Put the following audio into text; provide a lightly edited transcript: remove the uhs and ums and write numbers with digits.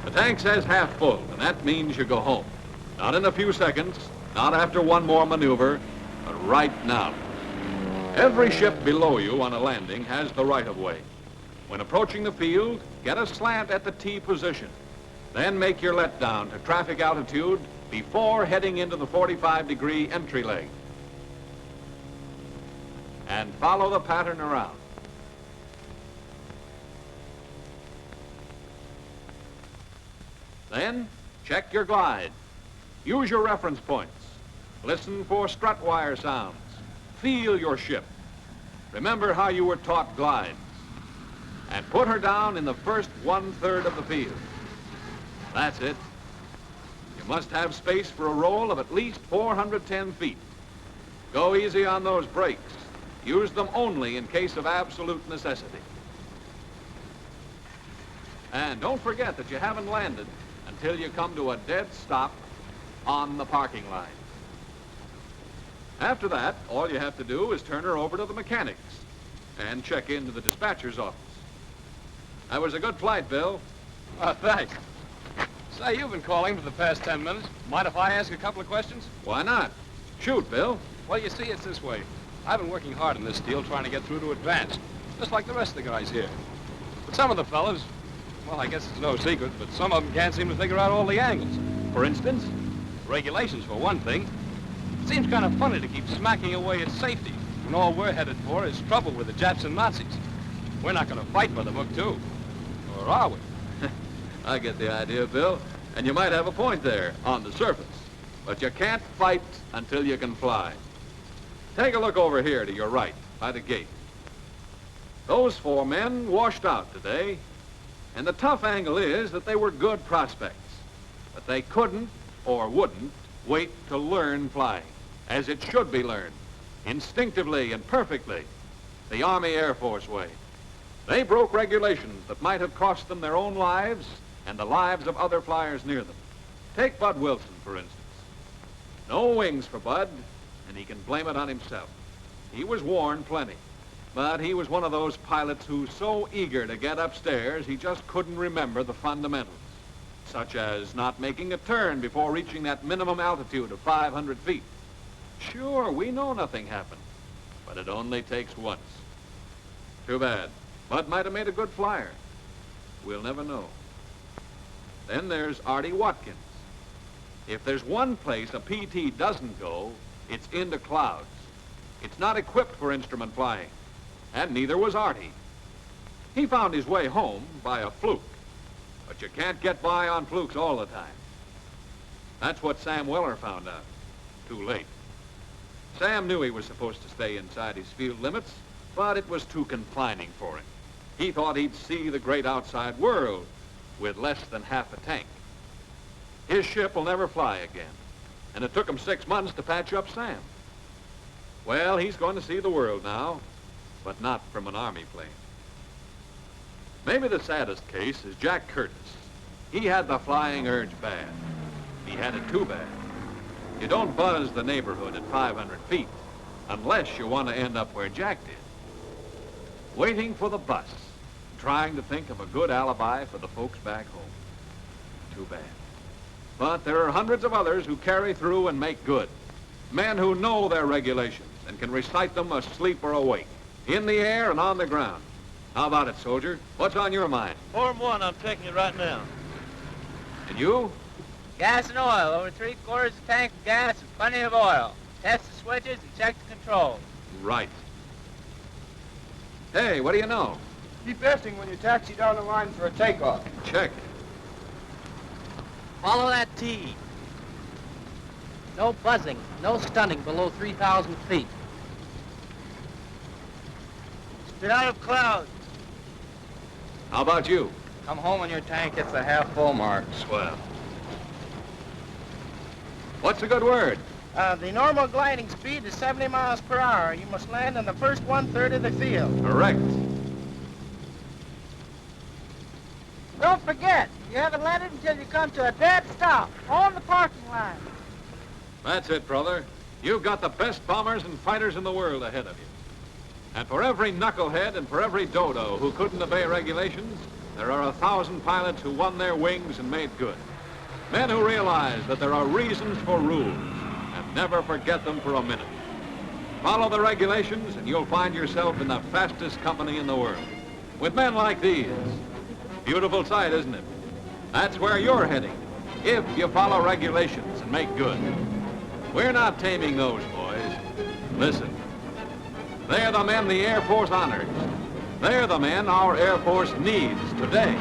The tank says half full, and that means you go home. Not in a few seconds, not after one more maneuver, but right now. Every ship below you on a landing has the right-of-way. When approaching the field, get a slant at the T position. Then make your letdown to traffic altitude before heading into the 45-degree entry leg. And follow the pattern around. Then, check your glide. Use your reference points. Listen for strut wire sounds. Feel your ship. Remember how you were taught glides. And put her down in the first 1/3 of the field. That's it. You must have space for a roll of at least 410 feet. Go easy on those brakes. Use them only in case of absolute necessity. And don't forget that you haven't landed until you come to a dead stop on the parking line. After that, all you have to do is turn her over to the mechanics and check into the dispatcher's office. That was a good flight, Bill. Oh, thanks. Say, you've been calling for the past 10 minutes. Mind if I ask a couple of questions? Why not? Shoot, Bill. Well, you see, it's this way. I've been working hard in this deal trying to get through to advanced, just like the rest of the guys here. But some of the fellas, well, I guess it's no secret, but some of them can't seem to figure out all the angles. For instance? Regulations, for one thing. It seems kind of funny to keep smacking away at safety when all we're headed for is trouble with the Japs and Nazis. We're not going to fight by the book, too. Or are we? I get the idea, Bill. And you might have a point there, on the surface. But you can't fight until you can fly. Take a look over here to your right, by the gate. Those 4 men washed out today. And the tough angle is that they were good prospects. But they couldn't, or wouldn't, wait to learn flying, as it should be learned, instinctively and perfectly, the Army Air Force way. They broke regulations that might have cost them their own lives and the lives of other flyers near them. Take Bud Wilson, for instance. No wings for Bud, and he can blame it on himself. He was warned plenty, but he was one of those pilots who's so eager to get upstairs he just couldn't remember the fundamentals, such as not making a turn before reaching that minimum altitude of 500 feet. Sure, we know nothing happened, but it only takes once. Too bad. Bud might have made a good flyer. We'll never know. Then there's Artie Watkins. If there's one place a PT doesn't go, it's into clouds. It's not equipped for instrument flying, and neither was Artie. He found his way home by a fluke, but you can't get by on flukes all the time. That's what Sam Weller found out. Too late. Sam knew he was supposed to stay inside his field limits, but it was too confining for him. He thought he'd see the great outside world with less than half a tank. His ship will never fly again, and it took him 6 months to patch up Sam. Well, he's going to see the world now, but not from an Army plane. Maybe the saddest case is Jack Curtis. He had the flying urge bad. He had it too bad. You don't buzz the neighborhood at 500 feet unless you want to end up where Jack did. Waiting for the bus, trying to think of a good alibi for the folks back home. Too bad. But there are hundreds of others who carry through and make good. Men who know their regulations and can recite them asleep or awake, in the air and on the ground. How about it, soldier? What's on your mind? Form 1, I'm taking it right now. And you? Gas and oil, over 3/4 of tank of gas and plenty of oil. Test the switches and check the controls. Right. Hey, what do you know? Keep resting when you taxi down the line for a takeoff. Check. Follow that T. No buzzing, no stunning below 3,000 feet. Stay out of clouds. How about you? Come home when your tank hits the half-full mark. Swell. What's a good word? The normal gliding speed is 70 miles per hour. You must land in the first 1/3 of the field. Correct. Don't forget, you haven't landed until you come to a dead stop on the parking line. That's it, brother. You've got the best bombers and fighters in the world ahead of you. And for every knucklehead and for every dodo who couldn't obey regulations, there are 1,000 pilots who won their wings and made good. Men who realize that there are reasons for rules and never forget them for a minute. Follow the regulations and you'll find yourself in the fastest company in the world. With men like these. Beautiful sight, isn't it? That's where you're heading, if you follow regulations and make good. We're not taming those boys. Listen, they're the men the Air Force honors. They're the men our Air Force needs today.